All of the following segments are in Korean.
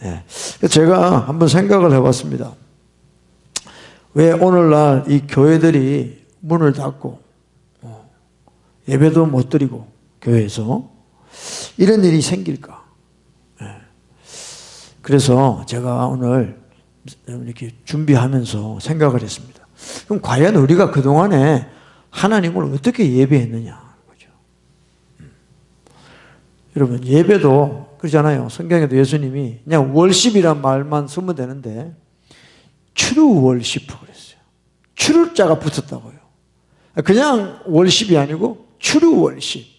네. 제가 한번 생각을 해봤습니다. 왜 오늘날 이 교회들이 문을 닫고 예배도 못 드리고 교회에서 이런 일이 생길까? 네. 그래서 제가 오늘 이렇게 준비하면서 생각을 했습니다. 그럼 과연 우리가 그동안에 하나님을 어떻게 예배했느냐? 그죠? 여러분, 예배도 그러잖아요. 성경에도 예수님이 그냥 월십이란 말만 쓰면 되는데 true worship 그랬어요. true자가 붙었다고요. 그냥 월십이 아니고 true worship.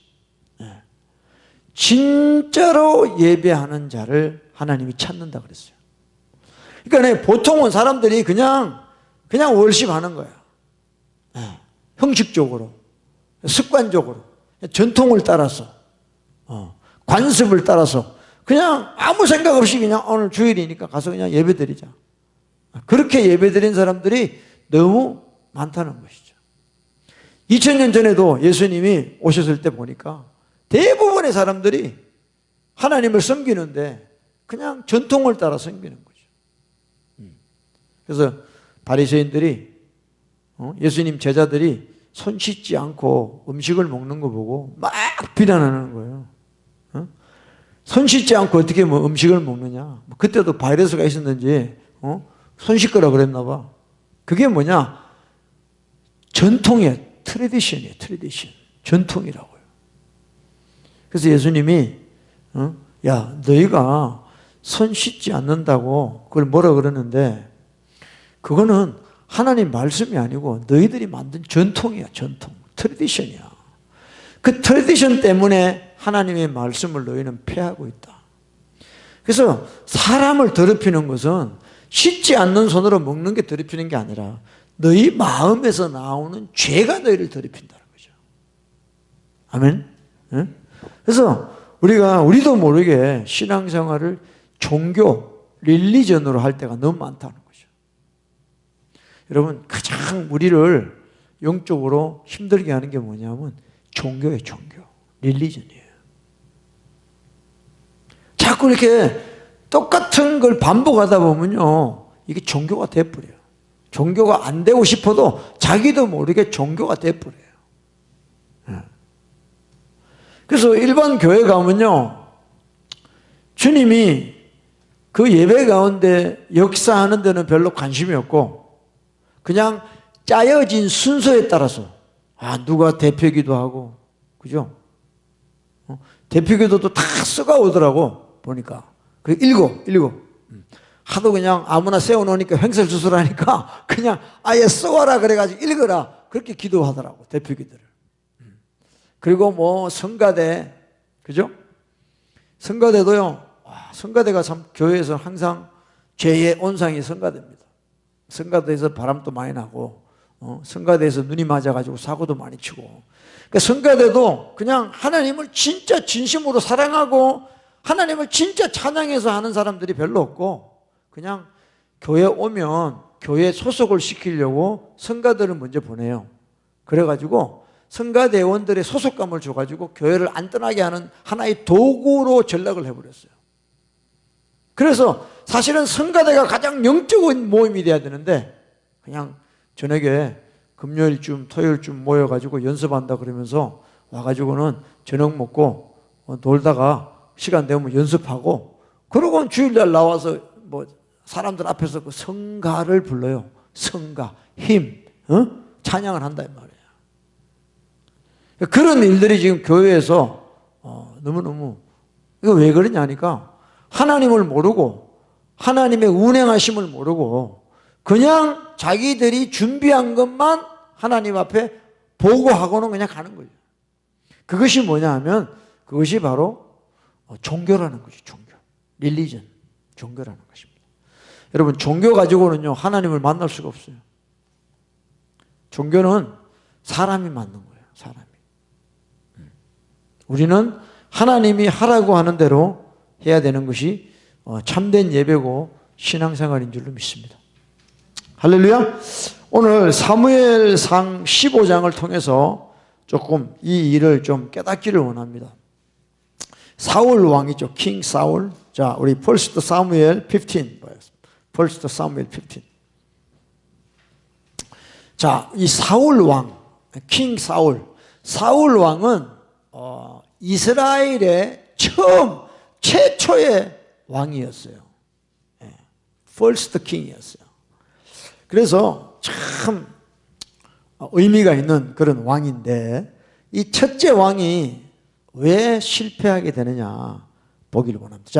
진짜로 예배하는 자를 하나님이 찾는다 그랬어요. 그러니까 보통은 사람들이 그냥 월십하는 거야. 형식적으로, 습관적으로, 전통을 따라서, 관습을 따라서 그냥 아무 생각 없이 그냥 오늘 주일이니까 가서 그냥 예배드리자. 그렇게 예배드린 사람들이 너무 많다는 것이죠. 2000년 전에도 예수님이 오셨을 때 보니까 대부분의 사람들이 하나님을 섬기는데 그냥 전통을 따라 섬기는 거죠. 그래서 바리새인들이 예수님 제자들이 손 씻지 않고 음식을 먹는 거 보고 막 비난하는 거예요. 손 씻지 않고 어떻게 음식을 먹느냐. 그때도 바이러스가 있었는지 손 씻으라 그랬나 봐. 그게 뭐냐? 전통이에요. 트래디션이에요. 트래디션. 전통이라고요. 그래서 예수님이 야, 너희가 손 씻지 않는다고 그걸 뭐라 그러는데 그거는 하나님 말씀이 아니고 너희들이 만든 전통이야. 전통. 트래디션이야. 그 트래디션 때문에 하나님의 말씀을 너희는 폐하고 있다. 그래서 사람을 더럽히는 것은 씻지 않는 손으로 먹는 게 더럽히는 게 아니라 너희 마음에서 나오는 죄가 너희를 더럽힌다는 거죠. 아멘? 네? 그래서 우리도 모르게 신앙생활을 종교, 릴리전으로 할 때가 너무 많다는 거죠. 여러분, 가장 우리를 영적으로 힘들게 하는 게 뭐냐면 종교예요, 종교. 릴리전이에요. 자꾸 이렇게 똑같은 걸 반복하다 보면요, 이게 종교가 돼버려요. 종교가 안 되고 싶어도 자기도 모르게 종교가 돼버려요. 그래서 일반 교회 가면요, 주님이 그 예배 가운데 역사하는 데는 별로 관심이 없고 그냥 짜여진 순서에 따라서 누가 대표기도 하고, 그죠? 대표기도도 다 써가 오더라고, 보니까. 그 읽어. 하도 그냥 아무나 세워놓으니까 횡설수설하니까 그냥 아예 써와라 그래가지고 읽어라. 그렇게 기도하더라고, 대표기들을. 그리고 뭐 성가대, 그죠? 성가대도요, 성가대가 참 교회에서 항상 죄의 온상이 성가대입니다. 성가대에서 바람도 많이 나고, 성가대에서 눈이 맞아가지고 사고도 많이 치고. 그러니까 성가대도 그냥 하나님을 진짜 진심으로 사랑하고 하나님을 진짜 찬양해서 하는 사람들이 별로 없고 그냥 교회 오면 교회 소속을 시키려고 성가대를 먼저 보내요. 그래가지고 성가대원들의 소속감을 줘가지고 교회를 안 떠나게 하는 하나의 도구로 전락을 해버렸어요. 그래서 사실은 성가대가 가장 영적인 모임이 돼야 되는데 그냥 저녁에 금요일쯤 토요일쯤 모여가지고 연습한다 그러면서 와가지고는 저녁 먹고 놀다가 시간 되면 연습하고 그러고는 주일날 나와서 뭐 사람들 앞에서 그 성가를 불러요. 성가, 힘, 찬양을 한다 이 말이에요. 그런 일들이 지금 교회에서 너무너무 이거 왜 그러냐니까 하나님을 모르고 하나님의 운행하심을 모르고 그냥 자기들이 준비한 것만 하나님 앞에 보고하고는 그냥 가는 거예요. 그것이 뭐냐 하면 그것이 바로 종교라는 거죠. 종교. 릴리전. 종교라는 것입니다. 여러분, 종교 가지고는요 하나님을 만날 수가 없어요. 종교는 사람이 만든 거예요. 사람이. 우리는 하나님이 하라고 하는 대로 해야 되는 것이 참된 예배고 신앙생활인 줄로 믿습니다. 할렐루야. 오늘 사무엘상 15장을 통해서 조금 이 일을 좀 깨닫기를 원합니다. 사울 왕이죠. 킹 사울. 자, 우리 퍼스트 사무엘 15. 퍼스트 사무엘 15. 자, 이 사울 왕, 킹 사울. 사울 왕은 이스라엘의 최초의 왕이었어요. 퍼스트 킹이었어요. 그래서 참 의미가 있는 그런 왕인데, 이 첫째 왕이 왜 실패하게 되느냐 보기를 원합니다.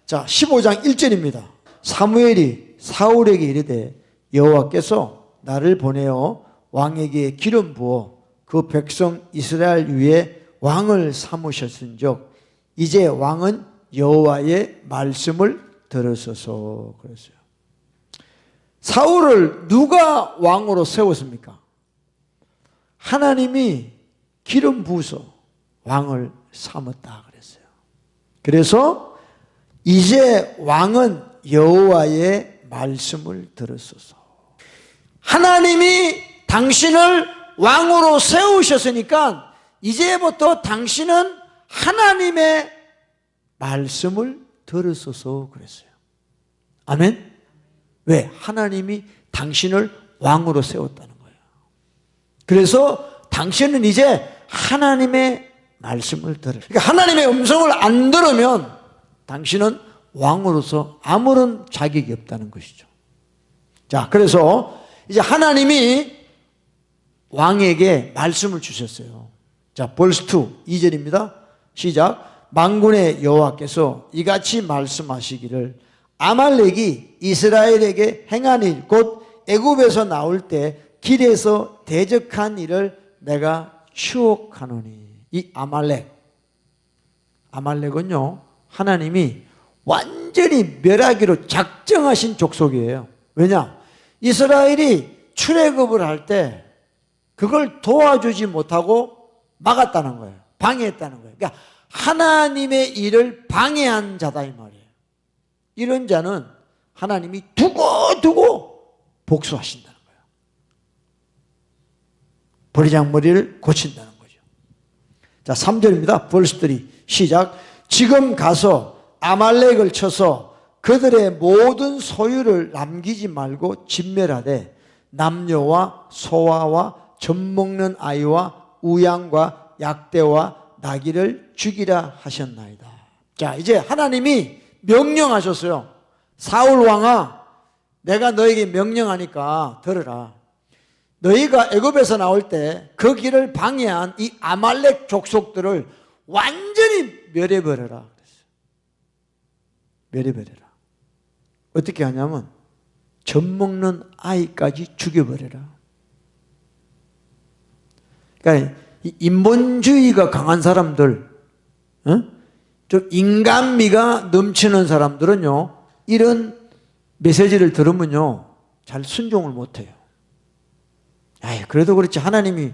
자, 15장 1절입니다. 사무엘이 사울에게 이르되 여호와께서 나를 보내어 왕에게 기름 부어 그 백성 이스라엘 위에 왕을 삼으셨은즉 이제 왕은 여호와의 말씀을 들으소서 그랬어요. 사울을 누가 왕으로 세웠습니까? 하나님이 기름 부어서 왕을 삼았다 그랬어요. 그래서 이제 왕은 여호와의 말씀을 들으소서. 하나님이 당신을 왕으로 세우셨으니까 이제부터 당신은 하나님의 말씀을 들으소서 그랬어요. 아멘? 왜? 하나님이 당신을 왕으로 세웠다는 거예요. 그래서 당신은 이제 하나님의 말씀을 들을. 그러니까 하나님의 음성을 안 들으면 당신은 왕으로서 아무런 자격이 없다는 것이죠. 자, 그래서 이제 하나님이 왕에게 말씀을 주셨어요. 자, 벌스 2, 2절입니다. 시작. 만군의 여호와께서 이같이 말씀하시기를 아말렉이 이스라엘에게 행한 일, 곧 애굽에서 나올 때 길에서 대적한 일을 내가 추억하노니. 이 아말렉은요, 하나님이 완전히 멸하기로 작정하신 족속이에요. 왜냐? 이스라엘이 출애굽을 할 때 그걸 도와주지 못하고 막았다는 거예요. 방해했다는 거예요. 그러니까 하나님의 일을 방해한 자다 이 말이에요. 이런 자는 하나님이 두고 복수하신다는 거예요. 버리장머리를 고친다는 거죠. 자, 3절입니다. 벌스 3 시작. 지금 가서 아말렉을 쳐서 그들의 모든 소유를 남기지 말고 진멸하되 남녀와 소아와 젖먹는 아이와 우양과 약대와 나귀를 죽이라 하셨나이다. 자, 이제 하나님이 명령하셨어요. 사울 왕아, 내가 너에게 명령하니까 들으라. 너희가 애굽에서 나올 때 그 길을 방해한 이 아말렉 족속들을 완전히 멸해버려라. 멸해버려라. 어떻게 하냐면 젖먹는 아이까지 죽여버려라. 그러니까 인본주의가 강한 사람들, 좀 인간미가 넘치는 사람들은요, 이런 메시지를 들으면요 잘 순종을 못해요. 그래도 그렇지 하나님이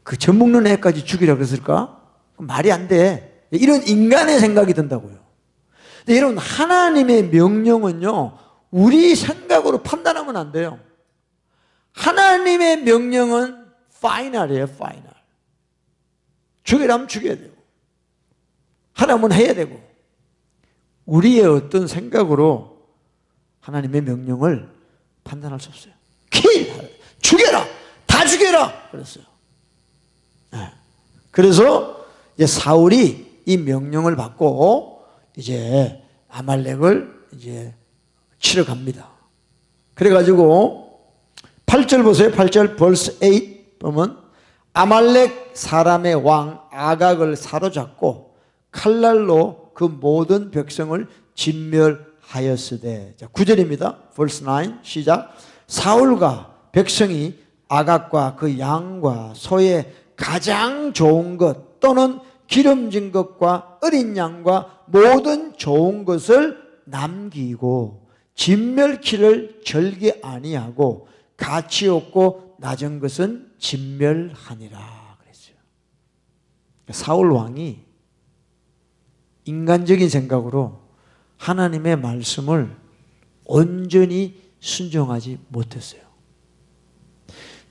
그 젖먹는 애까지 죽이라 그랬을까? 말이 안 돼. 이런 인간의 생각이 든다고요. 근데 여러분, 하나님의 명령은요 우리 생각으로 판단하면 안 돼요. 하나님의 명령은 파이널이에요. 파이널. 죽이라면 죽여야 되고 하라면 해야 되고, 우리의 어떤 생각으로 하나님의 명령을 판단할 수 없어요. 죽여라! 다 죽여라! 그랬어요. 그래서 이제 사울이 이 명령을 받고 이제 아말렉을 이제 치러 갑니다. 그래가지고 8절 보세요. 8절 벌스 8 보면 아말렉 사람의 왕 아각을 사로잡고 칼날로 그 모든 백성을 진멸하였으되. 자, 9절입니다. 벌스 9 시작. 사울과 백성이 아각과 그 양과 소의 가장 좋은 것 또는 기름진 것과 어린 양과 모든 좋은 것을 남기고 진멸키를 절개 아니하고 가치 없고 낮은 것은 진멸하니라 그랬어요. 사울 왕이 인간적인 생각으로 하나님의 말씀을 온전히 순종하지 못했어요.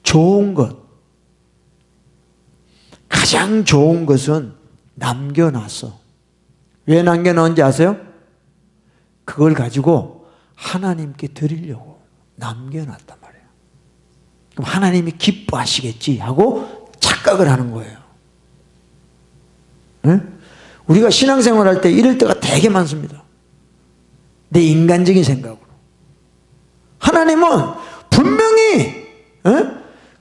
좋은 것, 가장 좋은 것은 남겨놨어. 왜 남겨놓은지 아세요? 그걸 가지고 하나님께 드리려고 남겨놨단 말이에요. 그럼 하나님이 기뻐하시겠지 하고 착각을 하는 거예요. 응? 우리가 신앙생활 할 때 이럴 때가 되게 많습니다. 내 인간적인 생각으로. 하나님은 분명히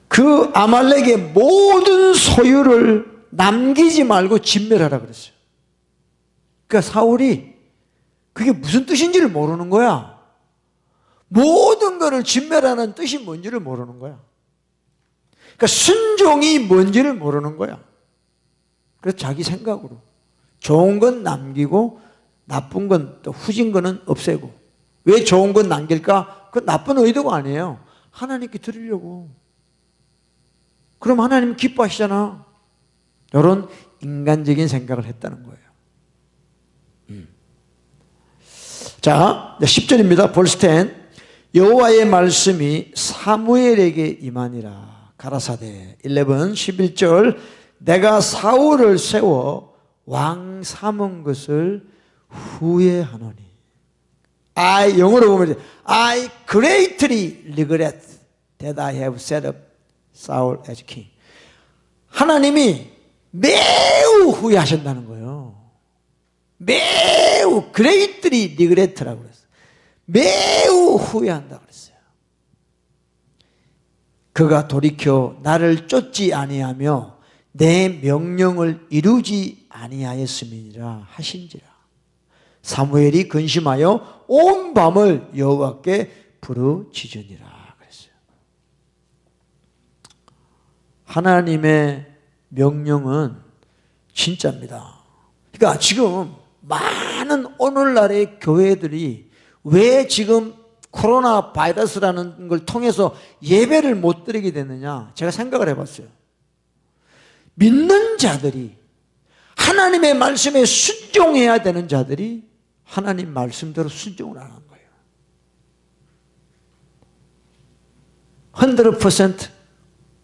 그 아말렉의 모든 소유를 남기지 말고 진멸하라 그랬어요. 그러니까 사울이 그게 무슨 뜻인지를 모르는 거야. 모든 것을 진멸하는 뜻이 뭔지를 모르는 거야. 그러니까 순종이 뭔지를 모르는 거야. 그래서 자기 생각으로 좋은 건 남기고 나쁜 건 또 후진 거는 없애고. 왜 좋은 건 남길까? 그 나쁜 의도가 아니에요. 하나님께 드리려고. 그럼 하나님 기뻐하시잖아. 이런 인간적인 생각을 했다는 거예요. 자, 10절입니다. 벌스 10. 여호와의 말씀이 사무엘에게 임하니라. 가라사대 11, 11절. 내가 사울을 세워 왕 삼은 것을 후회하노니. 영어로 보면 I greatly regret that I have set up Saul as king. 하나님이 매우 후회하신다는 거예요. 매우 greatly regret라고 그랬어요. 매우 후회한다고 그랬어요. 그가 돌이켜 나를 쫓지 아니하며 내 명령을 이루지 아니하였음이니라 하신지라. 사무엘이 근심하여 온 밤을 여호와께 부르짖으니라 그랬어요. 하나님의 명령은 진짜입니다. 그러니까 지금 많은 오늘날의 교회들이 왜 지금 코로나 바이러스라는 걸 통해서 예배를 못 드리게 됐느냐, 제가 생각을 해봤어요. 믿는 자들이, 하나님의 말씀에 순종해야 되는 자들이 하나님 말씀대로 순종을 안 하는 거예요. 100%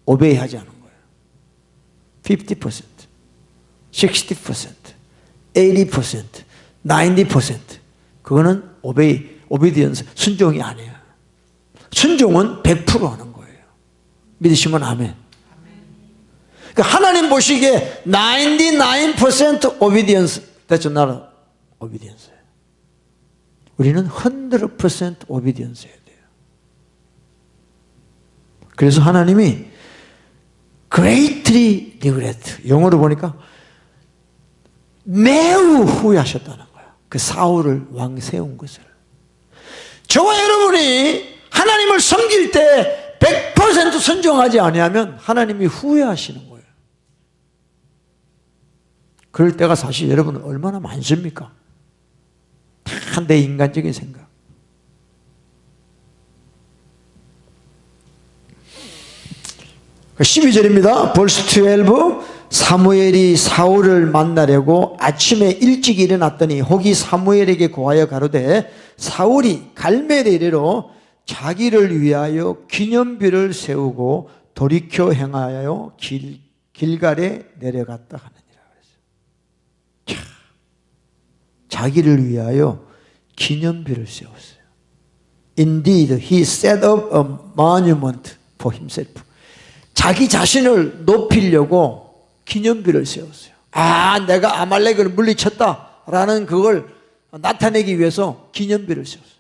오베이하지 않은 거예요. 50%, 60%, 80%, 90%. 그거는 오비디언스, 순종이 아니에요. 순종은 100% 하는 거예요. 믿으시면 아멘. 그러니까 하나님 보시기에 99% obedience, that's not obedience. 우리는 100% obedience 해야 돼요. 그래서 하나님이 greatly regret, 영어로 보니까 매우 후회하셨다는 거야. 그 사울을 왕 세운 것을. 저와 여러분이 하나님을 섬길 때 100% 순종하지 아니하면 하나님이 후회하시는 거예요. 그럴 때가 사실 여러분은 얼마나 많습니까? 다 내 인간적인 생각. 그 12절입니다. 벌스 12. 사무엘이 사울을 만나려고 아침에 일찍 일어났더니 혹이 사무엘에게 고하여 가로되 사울이 갈멜에 이르러 자기를 위하여 기념비를 세우고 돌이켜 행하여 길갈에 내려갔다 하느니라 그랬어요. 자기를 위하여 기념비를 세웠어요. Indeed, he set up a monument for himself. 자기 자신을 높이려고 기념비를 세웠어요. 내가 아말렉을 물리쳤다라는 그걸 나타내기 위해서 기념비를 세웠어요.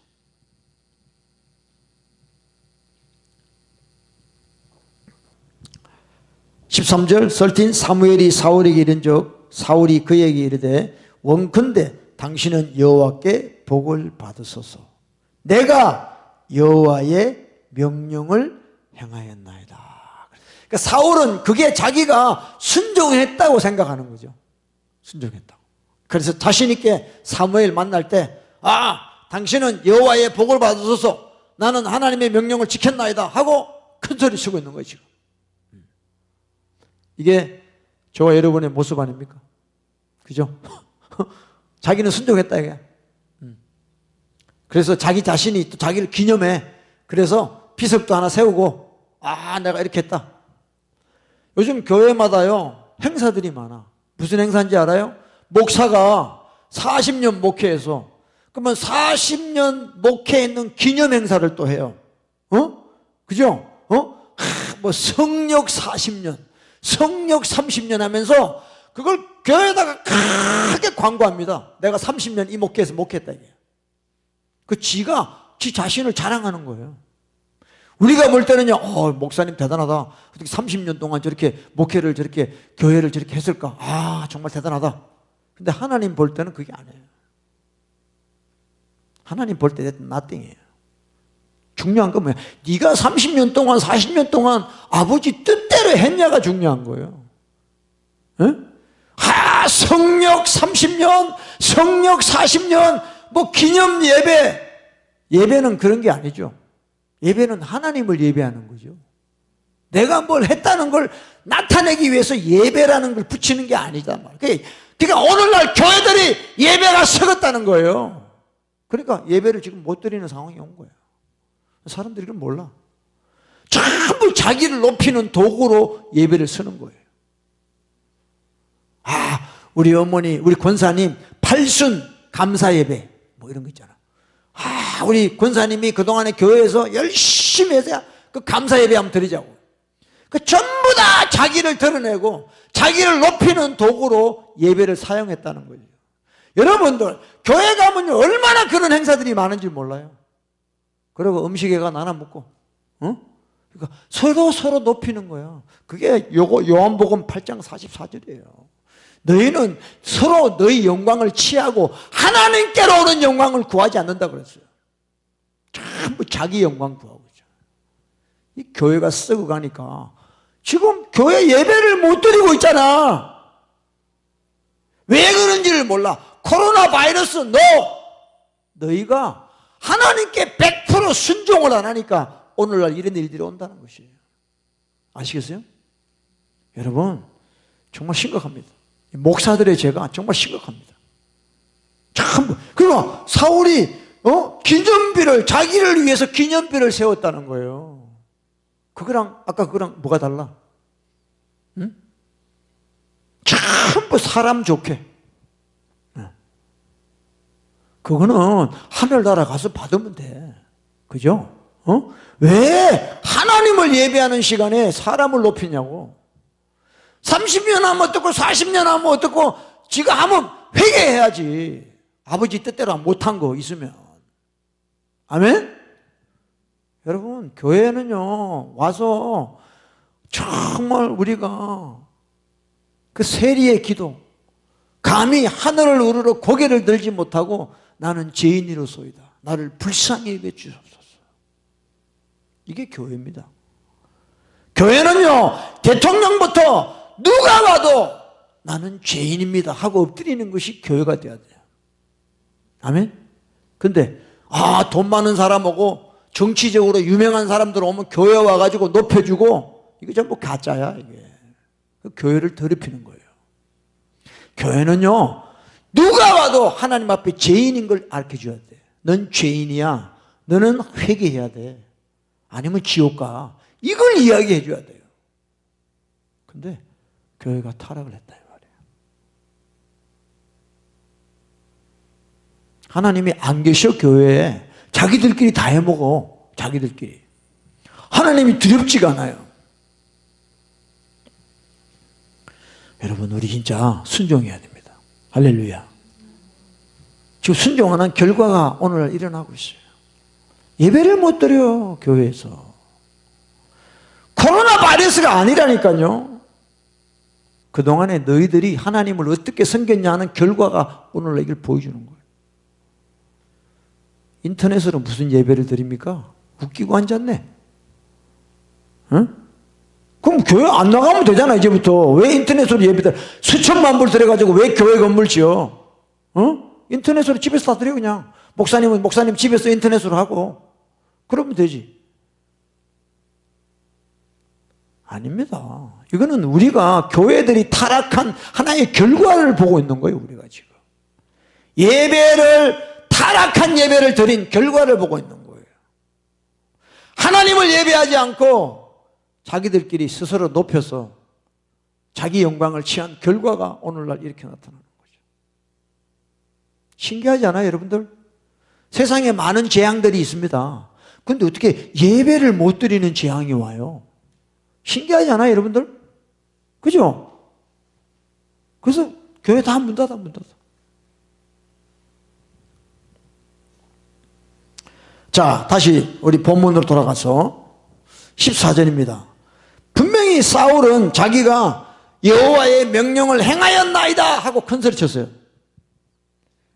(13절) 13 사무엘이 사울에게 이른즉 사울이 그에게 이르되 원컨대 당신은 여호와께 복을 받으소서. 내가 여호와의 명령을 행하였나이다. 그러니까 사울은 그게 자기가 순종했다고 생각하는 거죠. 순종했다고. 그래서 자신 있게 사무엘 만날 때 당신은 여호와의 복을 받으소서. 나는 하나님의 명령을 지켰나이다 하고 큰 소리 치고 있는 거예요 지금. 이게 저와 여러분의 모습 아닙니까? 그죠? 자기는 순종했다 이게. 그래서 자기 자신이 또 자기를 기념해. 그래서 비석도 하나 세우고 내가 이렇게 했다. 요즘 교회마다요 행사들이 많아. 무슨 행사인지 알아요? 목사가 40년 목회해서 그러면 40년 목회에 있는 기념 행사를 또 해요. 그죠? 뭐 성역 40년, 성역 30년 하면서 그걸 교회에다가 크게 광고합니다. 내가 30년 이 목회에서 목회했다 이게. 지 자신을 자랑하는 거예요. 우리가 볼 때는요, 목사님 대단하다. 어떻게 30년 동안 저렇게 목회를 저렇게 교회를 저렇게 했을까? 아, 정말 대단하다. 근데 하나님 볼 때는 그게 아니에요. 하나님 볼 때 nothing이에요. 중요한 건 뭐야? 네가 30년 동안 40년 동안 아버지 뜻대로 했냐가 중요한 거예요. 성역 30년, 성역 40년, 뭐 기념 예배는 그런 게 아니죠. 예배는 하나님을 예배하는 거죠. 내가 뭘 했다는 걸 나타내기 위해서 예배라는 걸 붙이는 게 아니단 말이에요. 그러니까 오늘날 교회들이 예배가 썩었다는 거예요. 그러니까 예배를 지금 못 드리는 상황이 온 거예요. 사람들이 그걸 몰라. 전부 자기를 높이는 도구로 예배를 쓰는 거예요. 우리 어머니, 우리 권사님 팔순 감사 예배 뭐 이런 거 있잖아. 우리 권사님이 그동안에 교회에서 열심히 해서 그 감사 예배 한번 드리자고. 전부 다 자기를 드러내고 자기를 높이는 도구로 예배를 사용했다는 거죠. 여러분들 교회 가면요 얼마나 그런 행사들이 많은지 몰라요. 그리고 음식회가 나눠 먹고, 그러니까 서로 높이는 거야. 그게 요한복음 8장 44절이에요. 너희는 서로 너희 영광을 취하고 하나님께로 오는 영광을 구하지 않는다 그랬어요. 전부 자기 영광 구하고 있죠. 이 교회가 썩어가니까 지금 교회 예배를 못 드리고 있잖아. 왜 그런지를 몰라. 코로나 바이러스 너희가 하나님께 100% 순종을 안 하니까 오늘날 이런 일들이 온다는 것이에요. 아시겠어요? 여러분 정말 심각합니다. 목사들의 죄가 정말 심각합니다. 참, 그리고 사울이 기념비를 자기를 위해서 기념비를 세웠다는 거예요. 아까 그거랑 뭐가 달라? 응? 전부 사람 좋게. 그거는 하늘나라 가서 받으면 돼. 그죠? 왜 하나님을 예배하는 시간에 사람을 높이냐고. 30년 하면 어떻고 40년 하면 어떻고 지가 하면 회개해야지. 아버지 뜻대로 못한 거 있으면. 아멘? 여러분 교회는요 와서 정말 우리가 그 세리의 기도 감히 하늘을 우러러 고개를 들지 못하고 나는 죄인이로소이다. 나를 불쌍히 여겨 주옵소서. 이게 교회입니다. 교회는요 대통령부터 누가 와도 나는 죄인입니다 하고 엎드리는 것이 교회가 돼야 돼요. 아멘? 근데 돈 많은 사람 오고 정치적으로 유명한 사람들 오면 교회 와가지고 높여주고 이게 전부 가짜야 이게. 교회를 더럽히는 거예요. 교회는요 누가 와도 하나님 앞에 죄인인 걸 알려줘야 돼. 넌 죄인이야. 너는 회개해야 돼. 아니면 지옥 가. 이걸 이야기해 줘야 돼요. 근데 교회가 타락을 했다 이 말이에요. 하나님이 안 계셔 교회에. 자기들끼리 다 해먹어. 자기들끼리. 하나님이 두렵지가 않아요. 여러분 우리 진짜 순종해야 됩니다. 할렐루야. 지금 순종 안 한 결과가 오늘 일어나고 있어요. 예배를 못 드려 교회에서. 코로나 바이러스가 아니라니까요. 그동안에 너희들이 하나님을 어떻게 섬겼냐 하는 결과가 오늘날 이걸 보여주는 거예요. 인터넷으로 무슨 예배를 드립니까? 웃기고 앉았네. 응? 그럼 교회 안 나가면 되잖아 이제부터. 왜 인터넷으로 예배들 수천만 불 들여가지고 왜 교회 건물 지어? 인터넷으로 집에서 다 드려 그냥. 목사님은 목사님 집에서 인터넷으로 하고 그러면 되지. 아닙니다. 이거는 우리가 교회들이 타락한 하나의 결과를 보고 있는 거예요. 우리가 지금 타락한 예배를 드린 결과를 보고 있는 거예요. 하나님을 예배하지 않고 자기들끼리 스스로 높여서 자기 영광을 취한 결과가 오늘날 이렇게 나타나는 거죠. 신기하지 않아요 여러분들? 세상에 많은 재앙들이 있습니다. 근데 어떻게 예배를 못 드리는 재앙이 와요? 신기하지 않아요, 여러분들? 그죠? 그래서 교회 다 문 닫아. 자, 다시 우리 본문으로 돌아가서 14절입니다. 분명히 사울은 자기가 여호와의 명령을 행하였나이다 하고 큰 소리 쳤어요.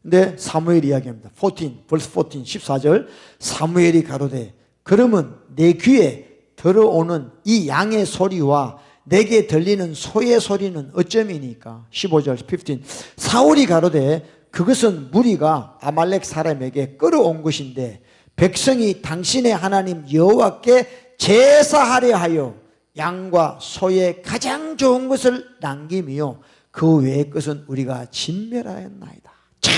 근데 사무엘이 이야기합니다. 14, verse 14, 14절. 사무엘이 가로되 그러면 내 귀에 들어오는 이 양의 소리와 내게 들리는 소의 소리는 어쩌미니까? 15절, 15. 사울이 가로되 그것은 무리가 아말렉 사람에게 끌어온 것인데 백성이 당신의 하나님 여호와께 제사하려 하여 양과 소의 가장 좋은 것을 남김이요 그 외의 것은 우리가 진멸하였나이다. 참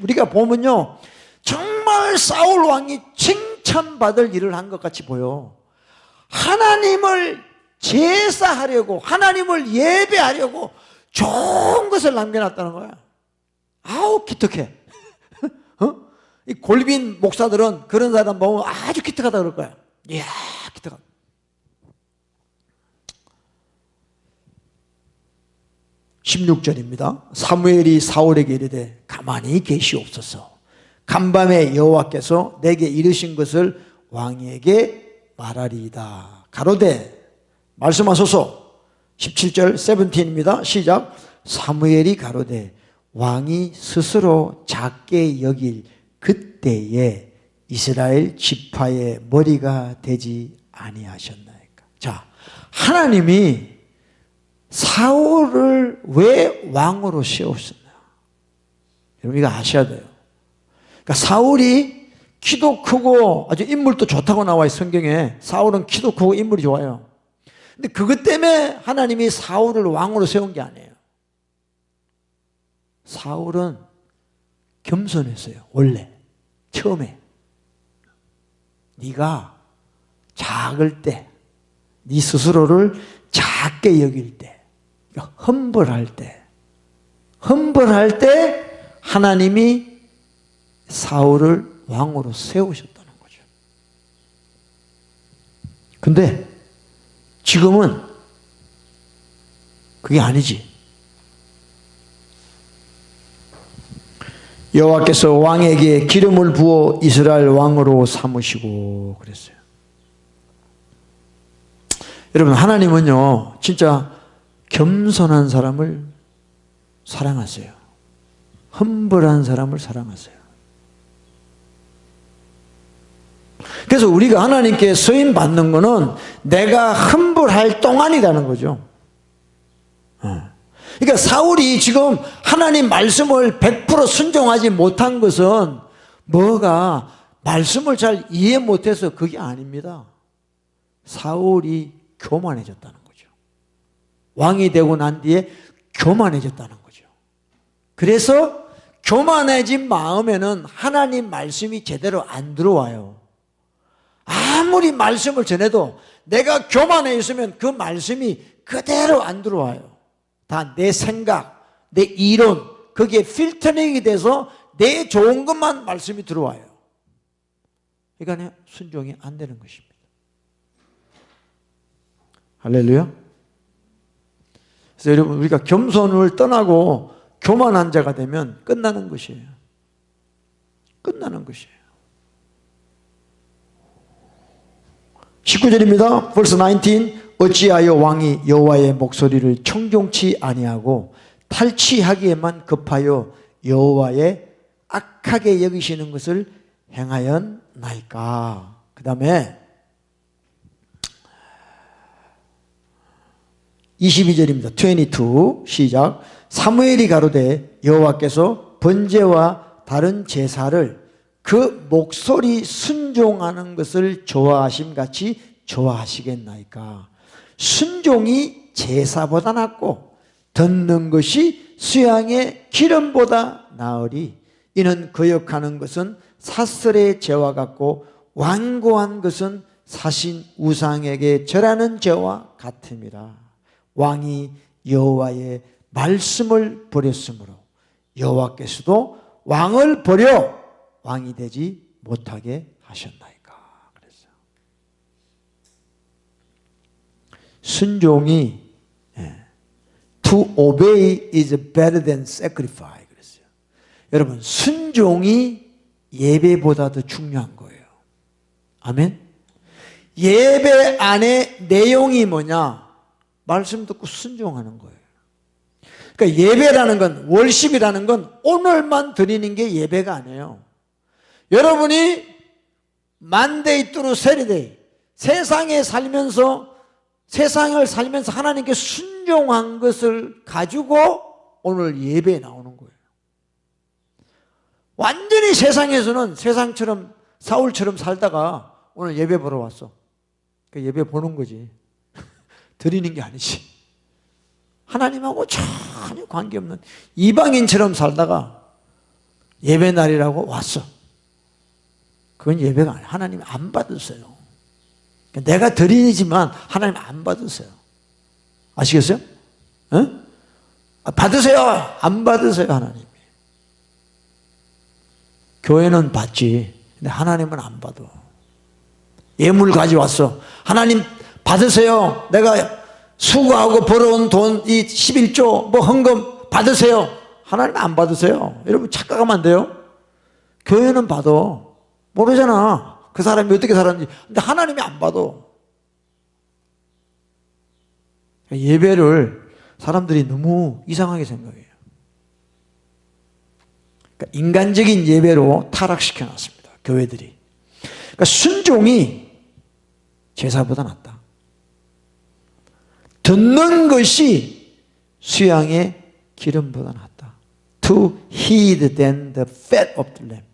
우리가 보면요 정말 사울 왕이 칭찬받을 일을 한 것 같이 보여. 하나님을 제사하려고 하나님을 예배하려고 좋은 것을 남겨놨다는 거야. 아우 기특해. 이 골빈 목사들은 그런 사람 보면 아주 기특하다 그럴 거야. 이야 기특하다. 16절입니다. 사무엘이 사울에게 이르되 가만히 계시옵소서. 간밤에 여호와께서 내게 이르신 것을 왕에게 말하리이다. 가로되 말씀하소서. 17절 17입니다. 시작. 사무엘이 가로되 왕이 스스로 작게 여길 그때에 이스라엘 지파의 머리가 되지 아니하셨나이까. 자, 하나님이 사울을 왜 왕으로 세우셨나? 여러분 이거 아셔야 돼요. 그러니까 사울이 키도 크고 아주 인물도 좋다고 나와 있어요. 성경에. 사울은 키도 크고 인물이 좋아요. 근데 그것 때문에 하나님이 사울을 왕으로 세운 게 아니에요. 사울은 겸손했어요. 원래 처음에 네가 작을 때, 네 스스로를 작게 여길 때, 험벌할 때 하나님이 사울을 왕으로 세우셨다는 거죠. 근데 지금은 그게 아니지. 여호와께서 왕에게 기름을 부어 이스라엘 왕으로 삼으시고 그랬어요. 여러분 하나님은요 진짜 겸손한 사람을 사랑하세요. 험벌한 사람을 사랑하세요. 그래서 우리가 하나님께 쓰임 받는 거는 내가 험벌할 동안이라는 거죠. 그러니까 사울이 지금 하나님 말씀을 100% 순종하지 못한 것은 뭐가 말씀을 잘 이해 못해서 그게 아닙니다. 사울이 교만해졌다는 거죠. 왕이 되고 난 뒤에 교만해졌다는 거죠. 그래서 교만해진 마음에는 하나님 말씀이 제대로 안 들어와요. 아무리 말씀을 전해도 내가 교만해 있으면 그 말씀이 그대로 안 들어와요. 다 내 생각, 내 이론, 거기에 필터링이 돼서 내 좋은 것만 말씀이 들어와요. 그러니까 순종이 안 되는 것입니다. 할렐루야. 그래서 여러분 우리가 겸손을 떠나고 교만한 자가 되면 끝나는 것이에요. 끝나는 것이에요. 19절입니다. verse 19. 어찌하여 왕이 여호와의 목소리를 청종치 아니하고 탈취하기에만 급하여 여호와의 악하게 여기시는 것을 행하였나이까. 그 다음에 22절입니다. 22 시작. 사무엘이 가로되 여호와께서 번제와 다른 제사를 그 목소리 순종하는 것을 좋아하심같이 좋아하시겠나이까. 순종이 제사보다 낫고 듣는 것이 수양의 기름보다 나으리. 이는 거역하는 것은 사슬의 죄와 같고 완고한 것은 사신 우상에게 절하는 죄와 같음이라. 왕이 여호와의 말씀을 버렸으므로 여호와께서도 왕을 버려 왕이 되지 못하게 하셨나이까. 그랬어요. 순종이 To obey is better than sacrifice. 그랬어요. 여러분, 순종이 예배보다 더 중요한 거예요. 아멘. 예배 안에 내용이 뭐냐? 말씀 듣고 순종하는 거예요. 그러니까 예배라는 건, 월십이라는 건 오늘만 드리는 게 예배가 아니에요. 여러분이 만데이 뚜루 세리데이, 세상을 살면서 하나님께 순종한 것을 가지고 오늘 예배에 나오는 거예요. 완전히 세상에서는 세상처럼 사울처럼 살다가 오늘 예배 보러 왔어. 그 예배 보는 거지. 드리는 게 아니지. 하나님하고 전혀 관계없는 이방인처럼 살다가 예배 날이라고 왔어. 그건 예배가 아니에요. 하나님이 안 받으세요. 내가 드리지만 하나님 안 받으세요. 아시겠어요? 어? 받으세요. 안 받으세요, 하나님이. 교회는 받지. 근데 하나님은 안 받아. 예물 가져왔어. 하나님 받으세요. 내가 수고하고 벌어온 돈, 이 11조, 뭐 헌금 받으세요. 하나님 안 받으세요. 여러분 착각하면 안 돼요. 교회는 받아. 모르잖아. 그 사람이 어떻게 살았는지. 근데 하나님이 안 받아. 예배를 사람들이 너무 이상하게 생각해요. 그러니까 인간적인 예배로 타락시켜 놨습니다. 교회들이. 그러니까 순종이 제사보다 낫다. 듣는 것이 수양의 기름보다 낫다. To heed than the fat of the lamb.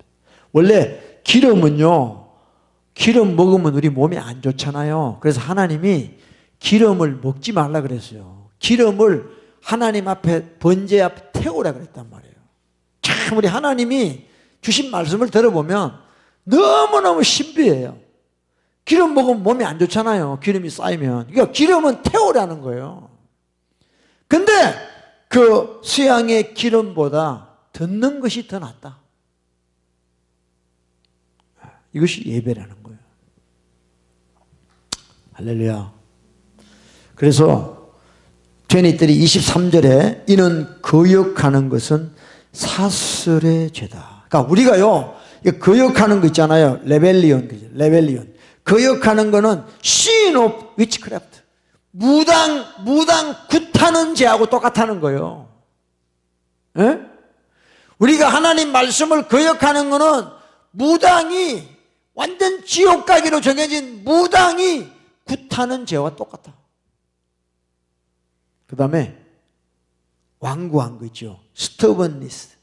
원래 기름은요, 기름 먹으면 우리 몸에 안 좋잖아요. 그래서 하나님이 기름을 먹지 말라 그랬어요. 기름을 하나님 앞에, 번제 앞에 태우라 그랬단 말이에요. 참 우리 하나님이 주신 말씀을 들어보면 너무너무 신비해요. 기름 먹으면 몸이 안 좋잖아요. 기름이 쌓이면. 그러니까 기름은 태우라는 거예요. 근데 그 수양의 기름보다 듣는 것이 더 낫다. 이것이 예배라는 거예요. 할렐루야. 그래서 23절에 이는 거역하는 것은 사슬의 죄다. 그러니까 우리가요, 거역하는 거 있잖아요. 레벨리온. 거역하는 거는 sin of witchcraft. 무당 굿하는 죄하고 똑같다는 거예요. 예? 우리가 하나님 말씀을 거역하는 거는 무당이 완전 지옥 가기로 정해진 무당이 굿하는 죄와 똑같아. 그 다음에 완고한 거 있죠. stubbornness.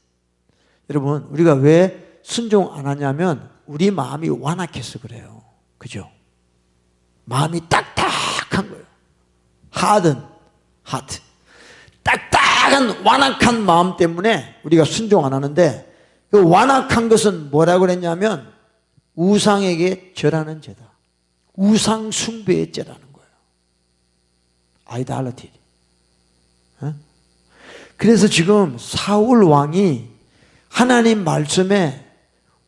여러분, 우리가 왜 순종 안 하냐면 우리 마음이 완악해서 그래요. 그죠? 마음이 딱딱한 거예요. hardened heart. 딱딱한 완악한 마음 때문에 우리가 순종 안 하는데, 그 완악한 것은 뭐라고 그랬냐면 우상에게 절하는 죄다. 우상 숭배의 죄라는 거예요. 아이달러티. 그래서 지금 사울 왕이 하나님 말씀에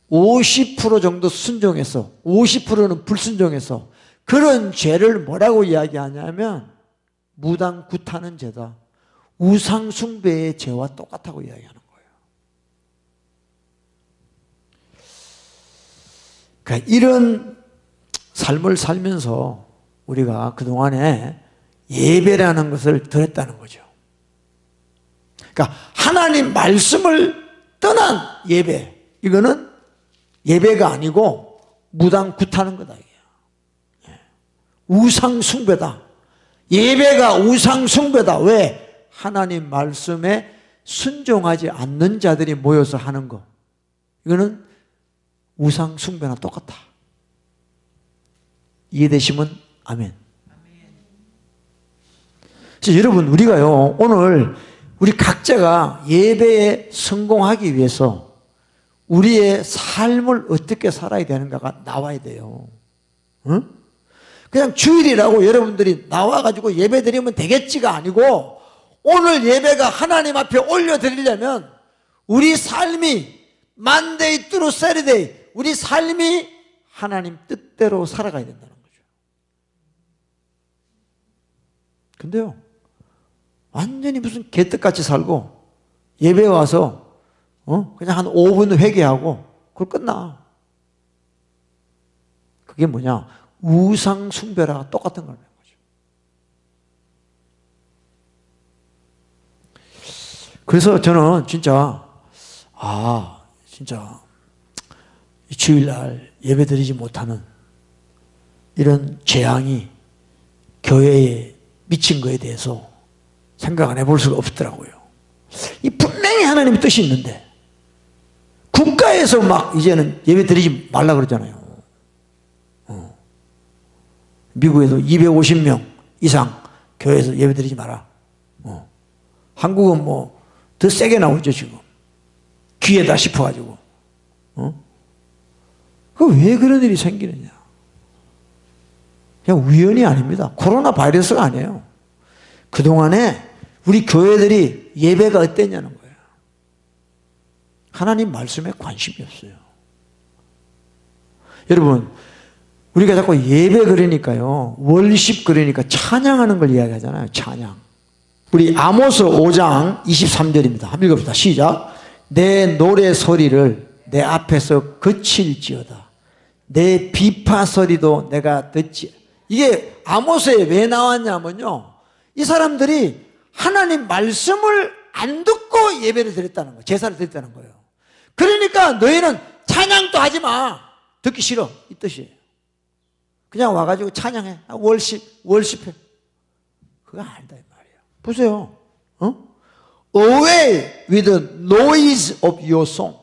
50% 정도 순종해서 50%는 불순종해서 그런 죄를 뭐라고 이야기하냐면 무당 굿하는 죄다. 우상 숭배의 죄와 똑같다고 이야기하는 거예요. 그러니까 이런 삶을 살면서 우리가 그동안에 예배라는 것을 들었다는 거죠. 그러니까 하나님 말씀을 떠난 예배, 이거는 예배가 아니고 무당 굿하는 거다. 우상 숭배다. 예배가 우상 숭배다. 왜? 하나님 말씀에 순종하지 않는 자들이 모여서 하는 거. 이거는 우상 숭배나 똑같다. 이해되시면 아멘. 그래서 여러분, 우리가요, 오늘 우리 각자가 예배에 성공하기 위해서 우리의 삶을 어떻게 살아야 되는가가 나와야 돼요. 응? 그냥 주일이라고 여러분들이 나와가지고 예배 드리면 되겠지가 아니고, 오늘 예배가 하나님 앞에 올려드리려면 우리 삶이 Monday through Saturday 우리 삶이 하나님 뜻대로 살아가야 된다는 거죠. 근데요, 완전히 무슨 개떡같이 살고 예배 와서 그냥 한 5분 회개하고 그걸 끝나. 그게 뭐냐? 우상 숭배랑 똑같은 거라는 거죠. 그래서 저는 진짜 진짜 이 주일날 예배 드리지 못하는 이런 재앙이 교회에 미친 거에 대해서 생각 안 해볼 수가 없더라고요. 이 분명히 하나님의 뜻이 있는데 국가에서 막 이제는 예배 드리지 말라 그러잖아요. 미국에도 250명 이상 교회에서 예배 드리지 마라. 한국은 뭐 더 세게 나오죠 지금. 귀에다 싶어가지고. 왜 그런 일이 생기느냐? 그냥 우연이 아닙니다. 코로나 바이러스가 아니에요. 그동안에 우리 교회들이 예배가 어땠냐는 거예요. 하나님 말씀에 관심이 없어요. 여러분, 우리가 자꾸 예배 그러니까요, 월십 그러니까 찬양하는 걸 이야기하잖아요. 찬양. 우리 아모스 5장 23절입니다. 한번 읽읍시다. 시작. 내 노래 소리를 내 앞에서 그칠지어다. 내 비파 소리도 내가 듣지. 이게 아모스에 왜 나왔냐면요, 이 사람들이 하나님 말씀을 안 듣고 예배를 드렸다는 거예요. 제사를 드렸다는 거예요. 그러니까 너희는 찬양도 하지 마. 듣기 싫어. 이 뜻이에요. 그냥 와가지고 찬양해. 월십해. 그거 아니다 이 말이에요. 보세요. Away with the noise of your song.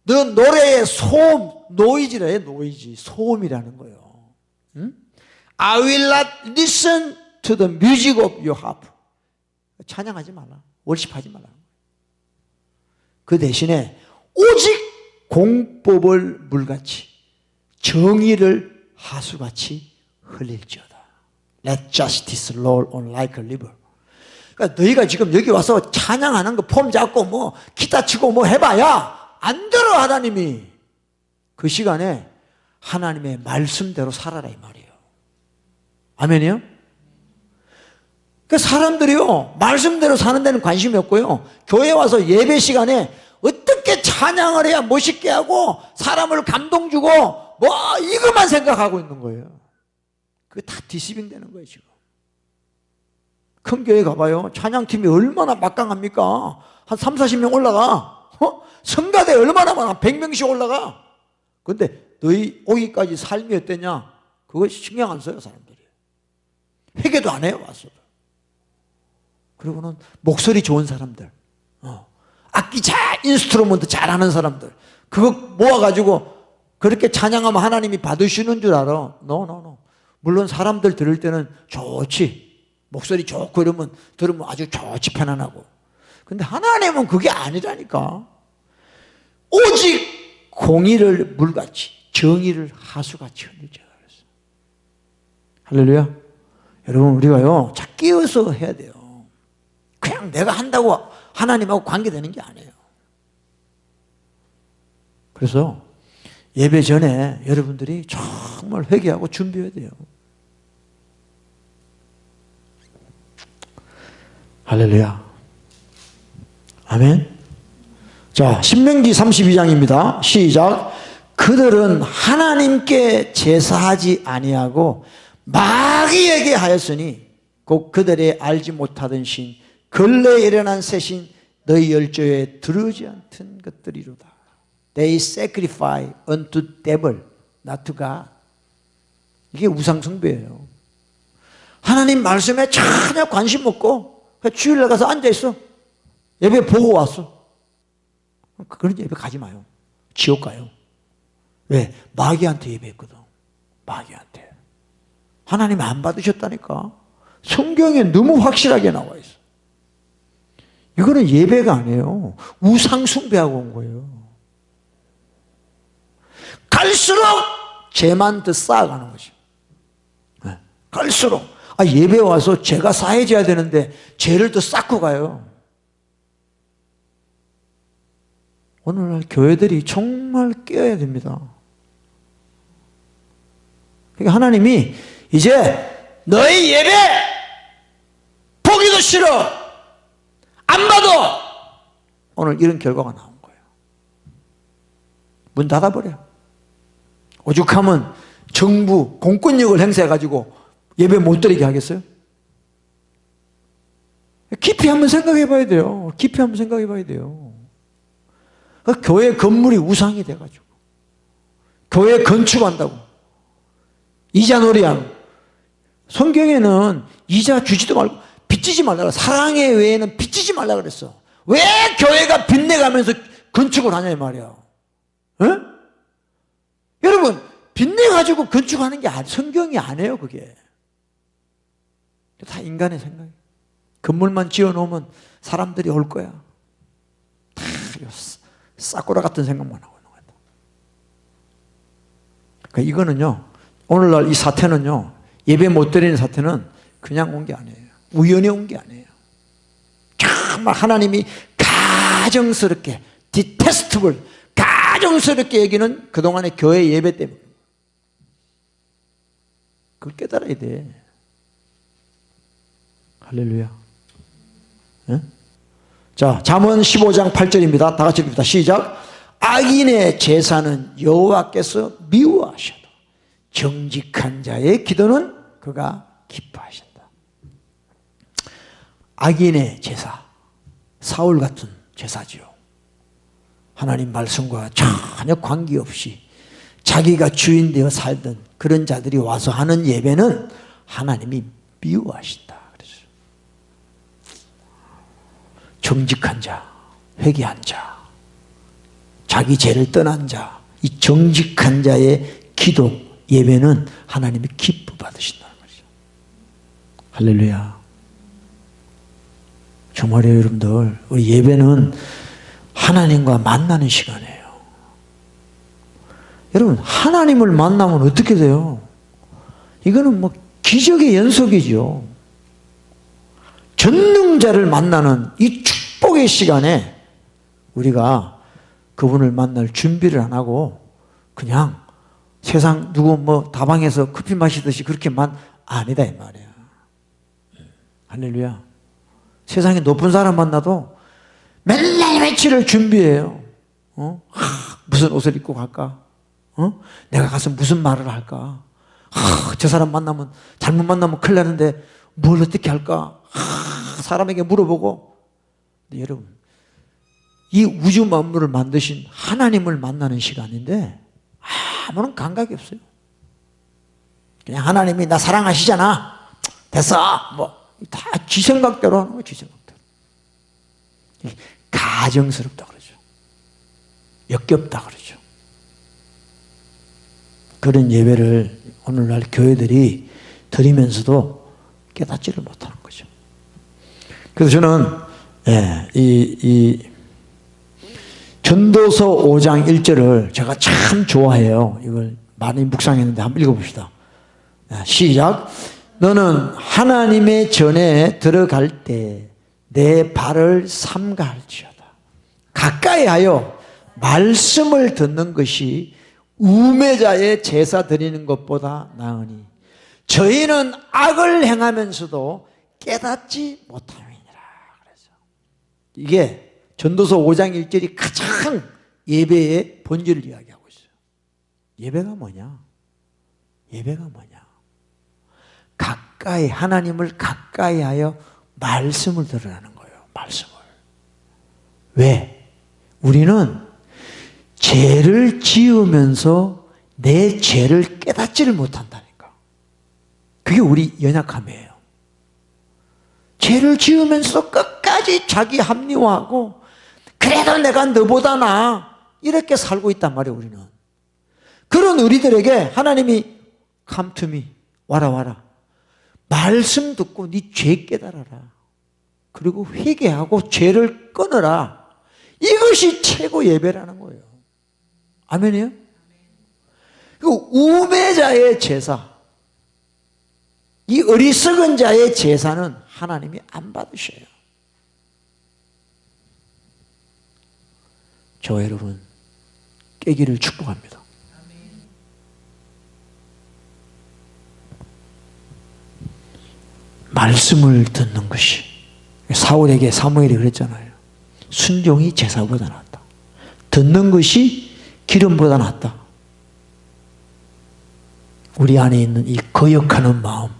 너 노래의 소음, 노이즈라 해, 노이즈. 소음이라는 거예요. I will not listen to the music of your harp. 찬양하지 말라. 월십하지 말라. 그 대신에 오직 공법을 물같이 정의를 하수같이 흘릴지어다. Let justice roll on like a river. 그러니까 너희가 지금 여기 와서 찬양하는 거 폼 잡고 뭐 기타 치고 뭐 해봐야 안 들어. 하나님이 그 시간에 하나님의 말씀대로 살아라 이 말이에요. 아멘이요? 그 사람들이요 말씀대로 사는 데는 관심이 없고요, 교회 와서 예배 시간에 어떻게 찬양을 해야 멋있게 하고 사람을 감동 주고 뭐 이것만 생각하고 있는 거예요. 그게 다 디시빙 되는 거예요. 지금 큰 교회 가봐요. 찬양팀이 얼마나 막강합니까? 한 3, 40명 올라가. 성가대 얼마나 많아. 100명씩 올라가. 근데 너희 오기까지 삶이 어땠냐? 그거 신경 안 써요 사람들이. 회개도 안 해요 와서. 그리고는 목소리 좋은 사람들, 악기 잘, 인스트루먼트 잘하는 사람들, 그거 모아가지고 그렇게 찬양하면 하나님이 받으시는 줄 알아? No. 물론 사람들 들을 때는 좋지. 목소리 좋고 이러면 들으면 아주 좋지, 편안하고. 근데 하나님은 그게 아니라니까. 오직 공의를 물같이 정의를 하수같이 흘리자 그랬어. 할렐루야. 여러분 우리가요 잘 깨어서 해야 돼요. 그냥 내가 한다고 하나님하고 관계되는 게 아니에요. 그래서 예배 전에 여러분들이 정말 회개하고 준비해야 돼요. 할렐루야. 아멘. 자, 신명기 32장입니다. 시작. 그들은 하나님께 제사하지 아니하고 마귀에게 하였으니 곧 그들의 알지 못하던 신 근래에 일어난 새 신 너희 열조에 들어오지 않던 것들이로다. They sacrifice unto devil, not to God. 이게 우상숭배예요. 하나님 말씀에 전혀 관심 없고 주일날 가서 앉아있어. 예배 보고 왔어. 그런 예배 가지 마요. 지옥 가요. 왜? 마귀한테 예배했거든. 마귀한테. 하나님 안 받으셨다니까. 성경에 너무 확실하게 나와 있어. 이거는 예배가 아니에요. 우상 숭배하고 온 거예요. 갈수록 죄만 더 쌓아가는 거죠. 갈수록 예배 와서 죄가 쌓여져야 되는데 죄를 더 쌓고 가요. 오늘날 교회들이 정말 깨어야 됩니다. 그러니까 하나님이 이제 너의 예배 보기도 싫어, 안 봐도, 오늘 이런 결과가 나온 거예요. 문 닫아버려. 오죽하면 정부 공권력을 행사해가지고 예배 못 드리게 하겠어요? 깊이 한번 생각해 봐야 돼요. 깊이 한번 생각해 봐야 돼요. 교회 건물이 우상이 돼가지고 교회 건축한다고 이자 놀이하는, 성경에는 이자 주지도 말고 빚지지 말라, 사랑의 외에는 빚지지 말라 그랬어. 왜 교회가 빚내가면서 건축을 하냐 이 말이야. 에? 여러분, 빚내가지고 건축하는 게 성경이 아니에요. 그게 다 인간의 생각이에요. 건물만 지어놓으면 사람들이 올 거야. 다 싸구려 같은 생각만 하고 있는 거야. 그러니까 이거는요, 오늘날 이 사태는요, 예배 못 드리는 사태는 그냥 온 게 아니에요. 우연히 온 게 아니에요. 정말 하나님이 가정스럽게, 디테스트블, 가정스럽게 여기는 그동안의 교회 예배 때문에. 그걸 깨달아야 돼. 할렐루야. 네? 자, 잠언 15장 8절입니다. 다 같이 읽읍니다. 시작. 악인의 제사는 여호와께서 미워하셔도 정직한 자의 기도는 그가 기뻐하신다. 악인의 제사, 사울 같은 제사지요. 하나님 말씀과 전혀 관계없이 자기가 주인 되어 살던 그런 자들이 와서 하는 예배는 하나님이 미워하신다. 그래서 정직한 자, 회개한 자, 자기 죄를 떠난 자, 이 정직한 자의 기도, 예배는 하나님이 기뻐 받으신다는 거죠. 할렐루야. 정말요, 여러분들. 우리 예배는 하나님과 만나는 시간이에요. 여러분, 하나님을 만나면 어떻게 돼요? 이거는 뭐 기적의 연속이죠. 전능자를 만나는 이 축복의 시간에 우리가 그분을 만날 준비를 안 하고 그냥 세상 누구 뭐 다방에서 커피 마시듯이 그렇게만 아니다 이 말이야. 할렐루야. 세상에 높은 사람 만나도 맨날 며칠을 준비해요. 무슨 옷을 입고 갈까? 내가 가서 무슨 말을 할까? 저 사람 만나면, 잘못 만나면 큰일 나는데 뭘 어떻게 할까? 사람에게 물어보고. 근데 여러분, 이 우주 만물을 만드신 하나님을 만나는 시간인데 아무런 감각이 없어요. 그냥 하나님이 나 사랑하시잖아. 됐어. 뭐 다 지 생각대로 하는 거예요. 지 생각대로. 가정스럽다 그러죠. 역겹다 그러죠. 그런 예배를 오늘날 교회들이 드리면서도 깨닫지를 못하는 거죠. 그래서 저는 전도서 5장 1절을 제가 참 좋아해요. 이걸 많이 묵상했는데 한번 읽어봅시다. 시작. 너는 하나님의 전에 들어갈 때 내 발을 삼가할지어다. 가까이 하여 말씀을 듣는 것이 우매자의 제사 드리는 것보다 나으니 저희는 악을 행하면서도 깨닫지 못함이니라. 그래서 이게 전도서 5장 1절이 가장 예배의 본질을 이야기하고 있어요. 예배가 뭐냐? 예배가 뭐냐? 가까이, 하나님을 가까이 하여 말씀을 들으라는 거예요. 말씀을. 왜? 우리는 죄를 지으면서 내 죄를 깨닫지를 못한다니까. 그게 우리 연약함이에요. 죄를 지으면서 끝까지 자기 합리화하고 그래도 내가 너보다 나아 이렇게 살고 있단 말이에요. 우리는. 그런 우리들에게 하나님이 come to me, 와라 말씀 듣고 네 죄 깨달아라. 그리고 회개하고 죄를 끊어라. 이것이 최고 예배라는 거예요. 아멘이요? 그리고 우매자의 제사, 이 어리석은 자의 제사는 하나님이 안 받으셔요. 저와 여러분 깨기를 축복합니다. 말씀을 듣는 것이, 사울에게 사무엘이 그랬잖아요. 순종이 제사보다 낫다. 듣는 것이 기름보다 낫다. 우리 안에 있는 이 거역하는 마음,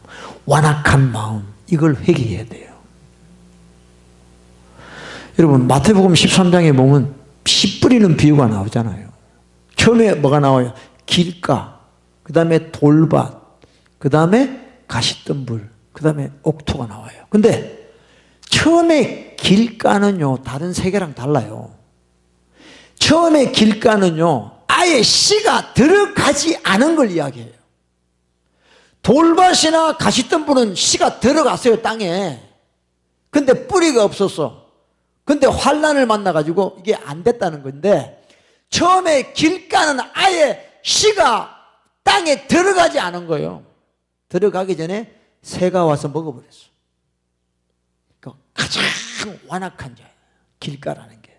완악한 마음, 이걸 회개해야 돼요. 여러분, 마태복음 13장에 보면 씨 뿌리는 비유가 나오잖아요. 처음에 뭐가 나와요? 길가, 그 다음에 돌밭, 그 다음에 가시덤불, 그 다음에 옥토가 나와요. 근데 처음에 길가는요, 다른 세계랑 달라요. 처음에 길가는요, 아예 씨가 들어가지 않은 걸 이야기해요. 돌밭이나 가시덤불은 씨가 들어갔어요, 땅에. 근데 뿌리가 없었어. 근데 환란을 만나가지고 이게 안 됐다는 건데, 처음에 길가는 아예 씨가 땅에 들어가지 않은 거예요. 들어가기 전에 새가 와서 먹어버렸어. 그러니까 가장 완악한 자예요, 길가라는 게.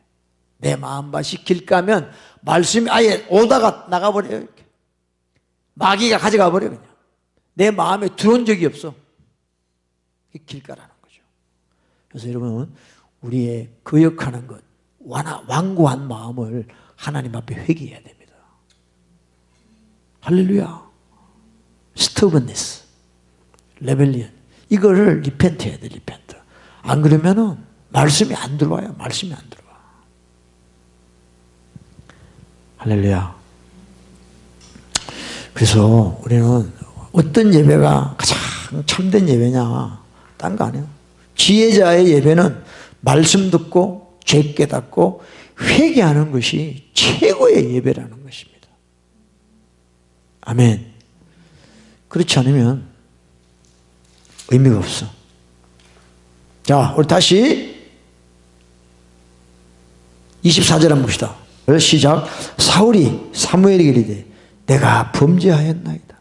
내 마음밭이 길가면 말씀이 아예 오다가 나가버려요. 이렇게 마귀가 가져가 버려요. 그냥 내 마음에 들어온 적이 없어. 이게 길가라는 거죠. 그래서 여러분, 우리의 거역하는 것, 완고한 마음을 하나님 앞에 회개해야 됩니다. 할렐루야. stubbornness, rebellion, 이거를 리펜트 해야 돼. 리펜트. 안 그러면은 말씀이 안 들어와요. 말씀이 안 들어와. 할렐루야. 그래서 우리는 어떤 예배가 가장 참된 예배냐, 딴 거 아니에요. 지혜자의 예배는 말씀 듣고 죄 깨닫고 회개하는 것이 최고의 예배라는 것입니다. 아멘. 그렇지 않으면 의미가 없어. 자, 우리 다시 24절 한번 봅시다. 시작. 사울이 사무엘에게 이르되 내가 범죄하였나이다.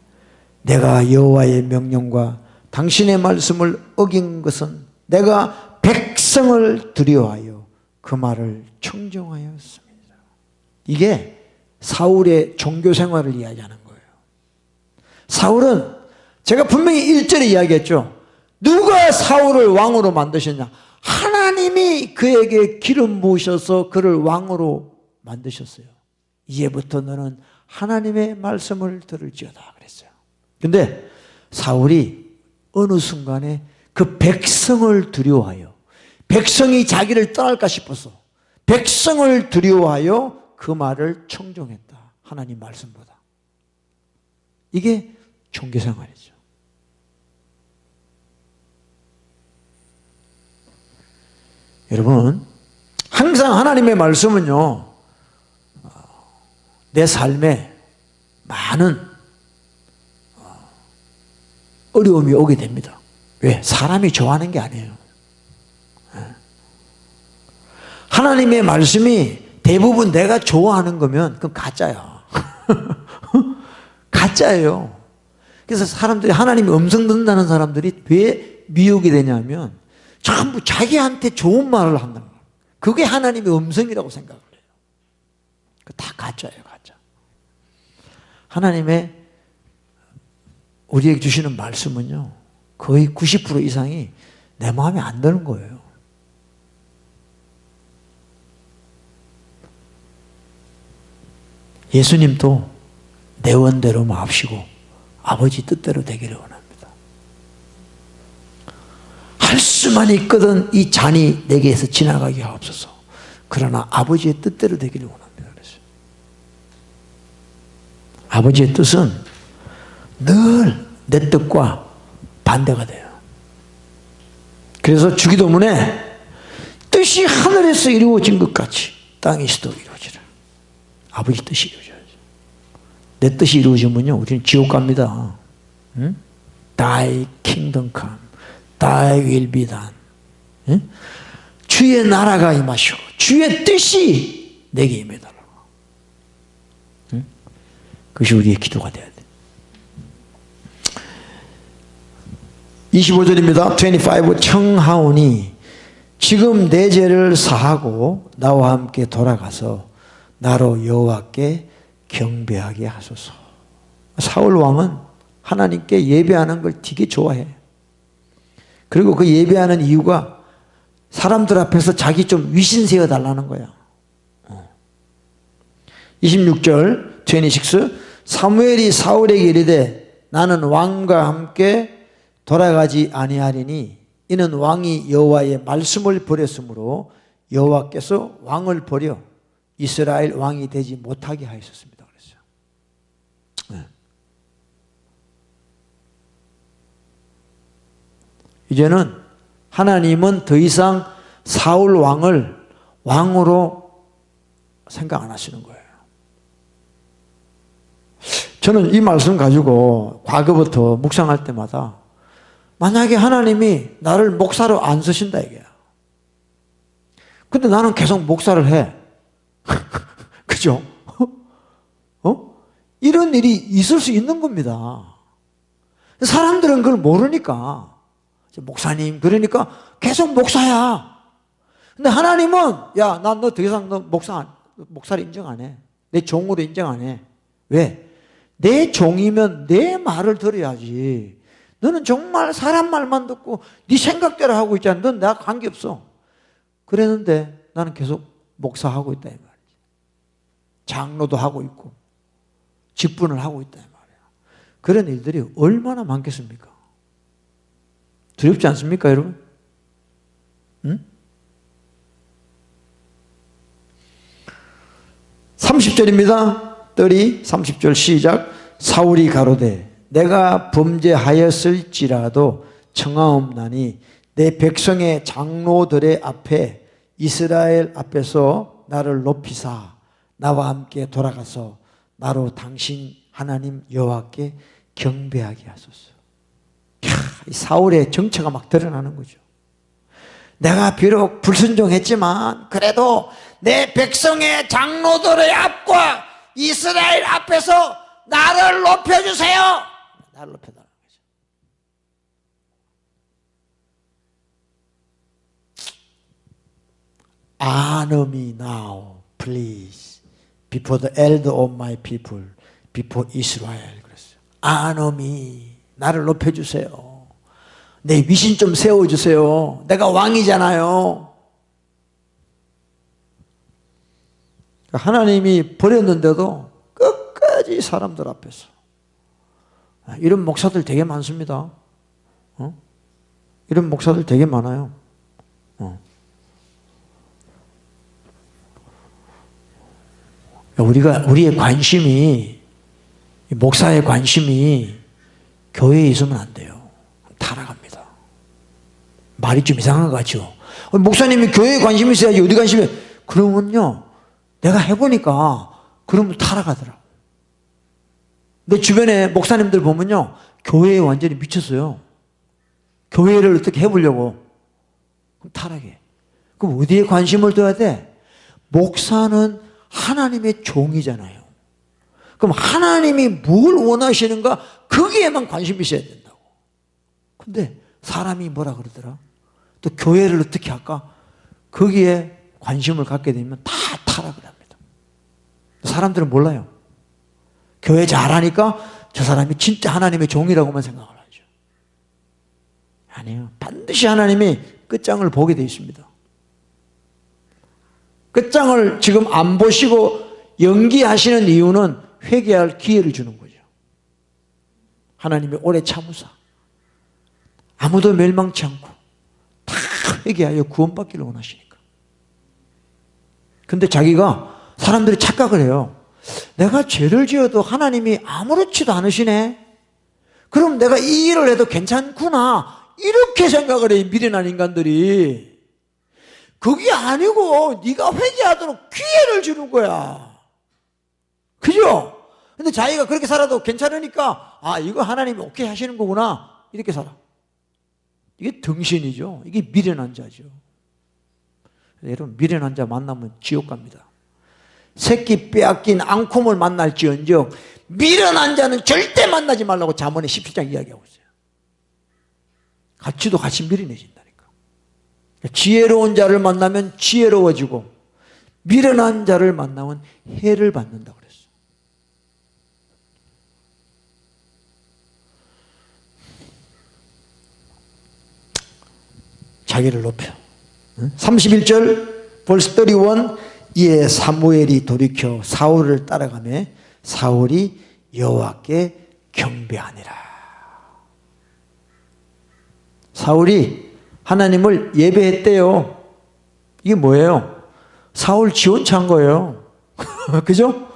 내가 여호와의 명령과 당신의 말씀을 어긴 것은 내가 백성을 두려워하여 그 말을 청정하였습니다. 이게 사울의 종교 생활을 이야기하는 거예요. 사울은, 제가 분명히 1절에 이야기했죠. 누가 사울을 왕으로 만드셨냐? 하나님이 그에게 기름 부으셔서 그를 왕으로 만드셨어요. 이제부터 너는 하나님의 말씀을 들을지어다 그랬어요. 근데 사울이 어느 순간에 그 백성을 두려워하여, 백성이 자기를 떠날까 싶어서 백성을 두려워하여 그 말을 청종했다. 하나님 말씀보다. 이게 종교생활이죠. 여러분, 항상 하나님의 말씀은요, 내 삶에 많은 어려움이 오게 됩니다. 왜? 사람이 좋아하는 게 아니에요. 하나님의 말씀이 대부분 내가 좋아하는 거면 그건 가짜야. 가짜예요. 그래서 사람들이, 하나님의 음성 듣는다는 사람들이 왜 미혹이 되냐면 전부 자기한테 좋은 말을 한다는 거예요. 그게 하나님의 음성이라고 생각을 해요. 다 가짜예요, 가짜. 하나님의 우리에게 주시는 말씀은요, 거의 90% 이상이 내 마음에 안 드는 거예요. 예수님도 내 원대로 마옵시고 아버지 뜻대로 되기를 원합니다. 할 수만 있거든 이 잔이 내게서 지나가게 하옵소서. 그러나 아버지의 뜻대로 되기를 원합니다. 그랬어요. 아버지의 뜻은 늘 내 뜻과 반대가 돼요. 그래서 주기도문에 뜻이 하늘에서 이루어진 것 같이 땅에서도 이루어지라. 아버지 뜻이 이루어져야죠. 내 뜻이 이루어지면요, 우리는 지옥 갑니다. 응? Thy kingdom come, Thy will be done. 응? 주의 나라가 임하시오. 주의 뜻이 내게 임해달라고. 응? 그것이 우리의 기도가 돼야 돼. 25절입니다. 25. 청하오니 지금 내 죄를 사하고 나와 함께 돌아가서 나로 여호와께 경배하게 하소서. 사울 왕은 하나님께 예배하는 걸 되게 좋아해. 그리고 그 예배하는 이유가 사람들 앞에서 자기 좀 위신 세워 달라는 거야. 26절 26 사무엘이 사울에게 이르되 나는 왕과 함께 돌아가지 아니하리니 이는 왕이 여호와의 말씀을 버렸으므로 여호와께서 왕을 버려 이스라엘 왕이 되지 못하게 하셨습니다. 그랬어요. 네. 이제는 하나님은 더 이상 사울 왕을 왕으로 생각 안 하시는 거예요. 저는 이 말씀 가지고 과거부터 묵상할 때마다 만약에 하나님이 나를 목사로 안 쓰신다 이게야. 근데 나는 계속 목사를 해. 그죠? 이런 일이 있을 수 있는 겁니다. 사람들은 그걸 모르니까. 목사님, 그러니까 계속 목사야. 근데 하나님은, 야, 난 너 더 이상 너 목사를 인정 안 해. 내 종으로 인정 안 해. 왜? 내 종이면 내 말을 들어야지. 너는 정말 사람 말만 듣고 네 생각대로 하고 있잖아. 넌 나하고 관계없어. 그랬는데 나는 계속 목사하고 있다 이 말이지. 장로도 하고 있고 직분을 하고 있다 이 말이야. 그런 일들이 얼마나 많겠습니까? 두렵지 않습니까, 여러분? 응? 30절입니다. 30절 시작. 사울이 가로되 내가 범죄하였을지라도 청하옵나니 내 백성의 장로들의 앞에 이스라엘 앞에서 나를 높이사 나와 함께 돌아가서 나로 당신 하나님 여호와께 경배하게 하소서. 이 사울의 정체가 막 드러나는 거죠. 내가 비록 불순종했지만 그래도 내 백성의 장로들의 앞과 이스라엘 앞에서 나를 높여주세요. 나를 높여달라는 거죠. Honor me now, please, before the elder of my people, before Israel. 그랬어요. Honor me, 나를 높여주세요. 내 위신 좀 세워주세요. 내가 왕이잖아요. 하나님이 버렸는데도 끝까지 사람들 앞에서. 이런 목사들 되게 많습니다. 이런 목사들 되게 많아요. 우리의 관심이, 목사의 관심이 교회에 있으면 안 돼요. 타락합니다. 말이 좀 이상한 것 같죠? 목사님이 교회에 관심이 있어야지 어디 관심이, 그러면요, 내가 해보니까 그러면 타락하더라고. 내 주변에 목사님들 보면요, 교회에 완전히 미쳤어요. 교회를 어떻게 해보려고. 그럼 타락해. 그럼 어디에 관심을 둬야 돼? 목사는 하나님의 종이잖아요. 그럼 하나님이 뭘 원하시는가? 거기에만 관심이 있어야 된다고. 근데 사람이 뭐라 그러더라? 또 교회를 어떻게 할까? 거기에 관심을 갖게 되면 다 타락을 합니다. 사람들은 몰라요. 교회 잘하니까 저 사람이 진짜 하나님의 종이라고만 생각을 하죠. 아니에요. 반드시 하나님이 끝장을 보게 되어 있습니다. 끝장을 지금 안 보시고 연기하시는 이유는 회개할 기회를 주는 거죠. 하나님이 오래 참으사 아무도 멸망치 않고 다 회개하여 구원받기를 원하시니까. 근데 자기가, 사람들이 착각을 해요. 내가 죄를 지어도 하나님이 아무렇지도 않으시네. 그럼 내가 이 일을 해도 괜찮구나. 이렇게 생각을 해, 미련한 인간들이. 그게 아니고 네가 회개하도록 기회를 주는 거야. 그죠? 근데 자기가 그렇게 살아도 괜찮으니까 이거 하나님이 오케이 하시는 거구나. 이렇게 살아. 이게 등신이죠. 이게 미련한 자죠. 여러분, 미련한 자 만나면 지옥 갑니다. 새끼 빼앗긴 앙콤을 만날지언정 미련한 자는 절대 만나지 말라고 잠언에 17장 이야기하고 있어요. 같이 미련해진다니까. 지혜로운 자를 만나면 지혜로워지고 미련한 자를 만나면 해를 받는다고 그랬어. 자기를 높여. 31절 벌써 31. 이에 사무엘이 돌이켜 사울을 따라가며 사울이 여호와께 경배하니라. 사울이 하나님을 예배했대요. 이게 뭐예요? 사울 지원찬 거예요. 그죠?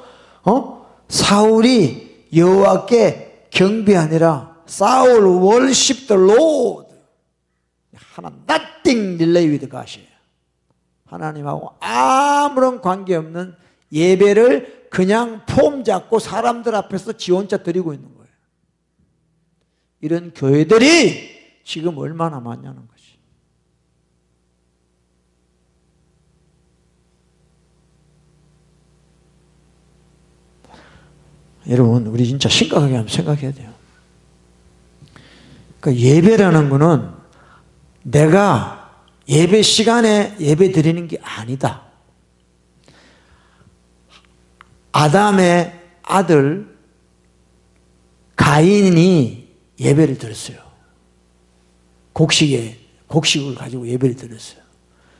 사울이 여호와께 경배하니라. 사울 worship the Lord. 하나 nothing relate with God이에요. 하나님하고 아무런 관계없는 예배를 그냥 폼 잡고 사람들 앞에서 지 혼자 드리고 있는 거예요. 이런 교회들이 지금 얼마나 많냐는 거지. 여러분, 우리 진짜 심각하게 한번 생각해야 돼요. 그러니까 예배라는 거는 내가 예배 시간에 예배 드리는 게 아니다. 아담의 아들 가인이 예배를 드렸어요. 곡식을 가지고 예배를 드렸어요.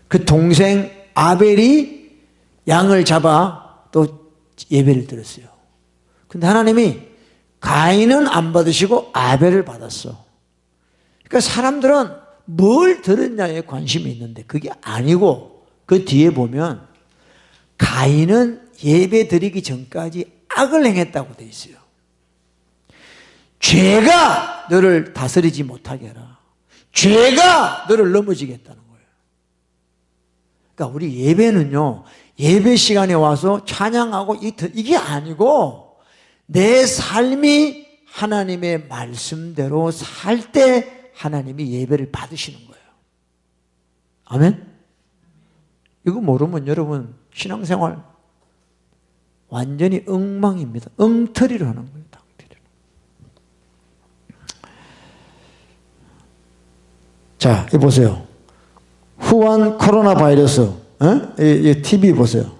그 동생 아벨이 양을 잡아 또 예배를 드렸어요. 근데 하나님이 가인은 안 받으시고 아벨을 받았어. 그러니까 사람들은 뭘 들었냐에 관심이 있는데 그게 아니고 그 뒤에 보면 가인은 예배 드리기 전까지 악을 행했다고 돼 있어요. 죄가 너를 다스리지 못하게 해라. 죄가 너를 넘어지게 했다는 거예요. 그러니까 우리 예배는요, 예배 시간에 와서 찬양하고 이게 아니고 내 삶이 하나님의 말씀대로 살 때 하나님이 예배를 받으시는 거예요. 아멘? 이거 모르면 여러분 신앙생활 완전히 엉망입니다. 엉터리로 하는 거예요. 자, 이 보세요. 후한 코로나 바이러스, 이 TV 보세요.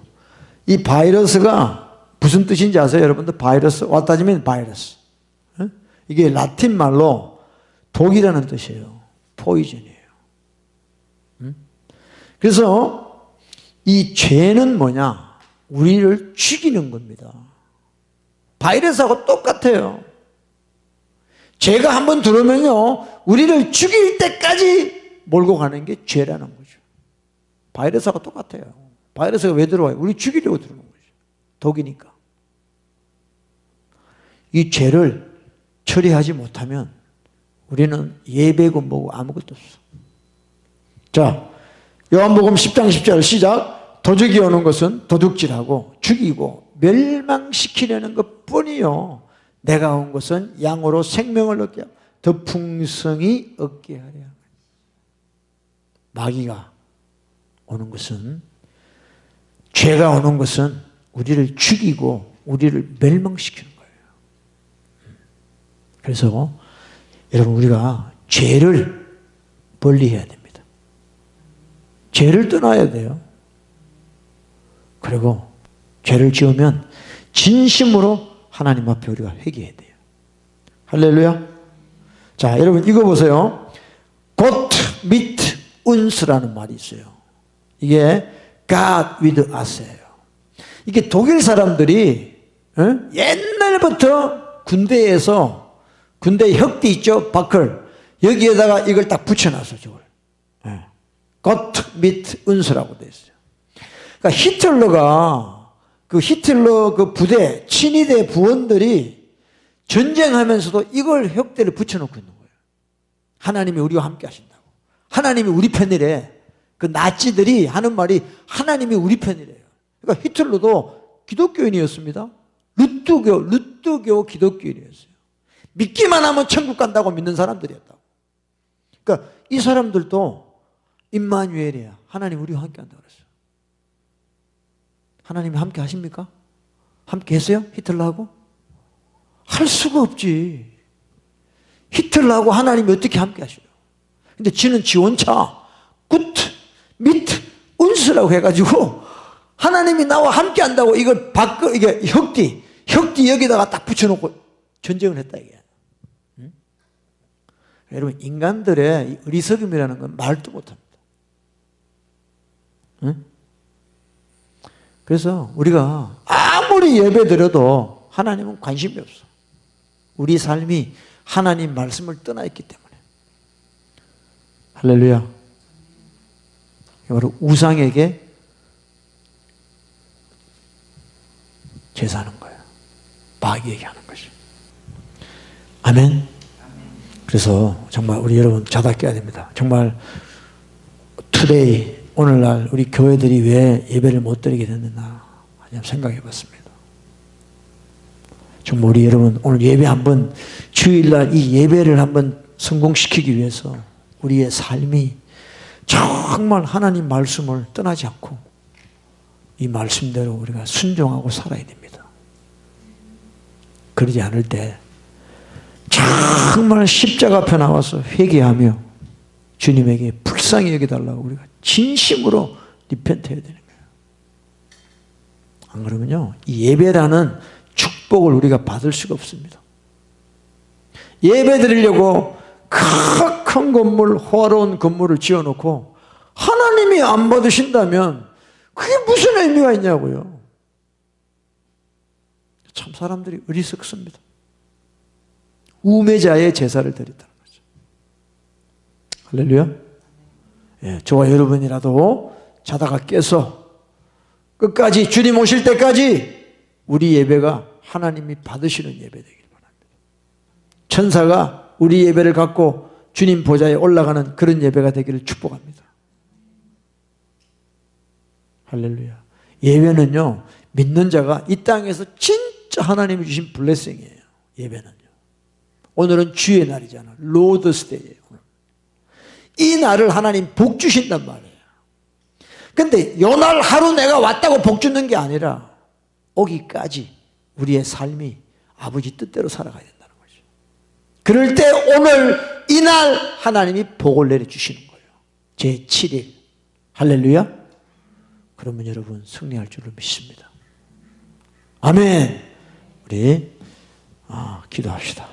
이 바이러스가 무슨 뜻인지 아세요? 여러분들 바이러스, 왔다 지면 바이러스. 이게 라틴 말로 독이라는 뜻이에요. 포이즌이에요. 그래서 이 죄는 뭐냐? 우리를 죽이는 겁니다. 바이러스하고 똑같아요. 죄가 한번 들어오면요, 우리를 죽일 때까지 몰고 가는 게 죄라는 거죠. 바이러스하고 똑같아요. 바이러스가 왜 들어와요? 우리 죽이려고 들어오는 거죠. 독이니까. 이 죄를 처리하지 못하면 우리는 예배고 뭐고 아무것도 없어. 자, 요한복음 10장 10절 시작. 도적이 오는 것은 도둑질하고 죽이고 멸망시키려는 것뿐이요, 내가 온 것은 양으로 생명을 얻게 하고 더 풍성히 얻게 하려. 마귀가 오는 것은, 죄가 오는 것은 우리를 죽이고 우리를 멸망시키는 거예요. 그래서 여러분, 우리가 죄를 멀리해야 됩니다. 죄를 떠나야 돼요. 그리고 죄를 지으면 진심으로 하나님 앞에 우리가 회개해야 돼요. 할렐루야. 자, 여러분 이거 보세요. got mit uns라는 말이 있어요. 이게 God with us예요. 이게 독일 사람들이 옛날부터 군대에서, 군대 혁띠 있죠, 바클, 여기에다가 이걸 딱 붙여놨어. 저걸 got mit uns라고 돼 있어요. 그러니까 히틀러 그 부대, 친위대 부원들이 전쟁하면서도 이걸 혁대를 붙여놓고 있는 거예요. 하나님이 우리와 함께 하신다고. 하나님이 우리 편이래. 그 나치들이 하는 말이 하나님이 우리 편이래요. 그러니까 히틀러도 기독교인이었습니다. 루트교 기독교인이었어요. 믿기만 하면 천국 간다고 믿는 사람들이었다고. 그러니까 이 사람들도 임마누엘이야. 하나님 우리와 함께 한다고 그랬어요. 하나님이 함께 하십니까? 함께 했어요? 히틀러하고? 할 수가 없지. 히틀러하고 하나님이 어떻게 함께 하셔요? 근데 지는 지원차 굿, 미트, 운스라고 해가지고 하나님이 나와 함께 한다고 이걸 이게 혁띠 여기다가 딱 붙여놓고 전쟁을 했다 이게. 응? 여러분 인간들의 이 어리석음이라는 건 말도 못합니다. 응? 그래서 우리가 아무리 예배 드려도 하나님은 관심이 없어. 우리 삶이 하나님 말씀을 떠나 있기 때문에. 할렐루야. 바로 우상에게 제사하는 거예요. 마귀에게 하는 것이. 아멘. 그래서 정말 우리 여러분 자다 깨야 됩니다. 정말 투데이 오늘날 우리 교회들이 왜 예배를 못 드리게 됐느냐 생각해 봤습니다. 정말 우리 여러분 오늘 예배 한번 주일날 이 예배를 한번 성공시키기 위해서 우리의 삶이 정말 하나님 말씀을 떠나지 않고 이 말씀대로 우리가 순종하고 살아야 됩니다. 그러지 않을 때 정말 십자가 앞에 나와서 회개하며 주님에게 불쌍히 여겨달라고 우리가 진심으로 리펜트 해야 되는 거예요. 안 그러면요 이 예배라는 축복을 우리가 받을 수가 없습니다. 예배 드리려고 큰 건물, 호화로운 건물을 지어놓고 하나님이 안 받으신다면 그게 무슨 의미가 있냐고요. 참 사람들이 어리석습니다. 우매자의 제사를 드린다는 거죠. 할렐루야. 예, 저와 여러분이라도 자다가 깨서 끝까지 주님 오실 때까지 우리 예배가 하나님이 받으시는 예배 되길 바랍니다. 천사가 우리 예배를 갖고 주님 보좌에 올라가는 그런 예배가 되기를 축복합니다. 할렐루야. 예배는요 믿는 자가 이 땅에서 진짜 하나님이 주신 블레싱이에요. 예배는요. 오늘은 주의 날이잖아. 로드스데이예요. 이 날을 하나님 복 주신단 말이에요. 근데 요 날 하루 내가 왔다고 복 주는 게 아니라 오기까지 우리의 삶이 아버지 뜻대로 살아가야 된다는 거죠. 그럴 때 오늘 이날 하나님이 복을 내려주시는 거예요. 제7일. 할렐루야. 그러면 여러분 승리할 줄로 믿습니다. 아멘. 우리 기도합시다.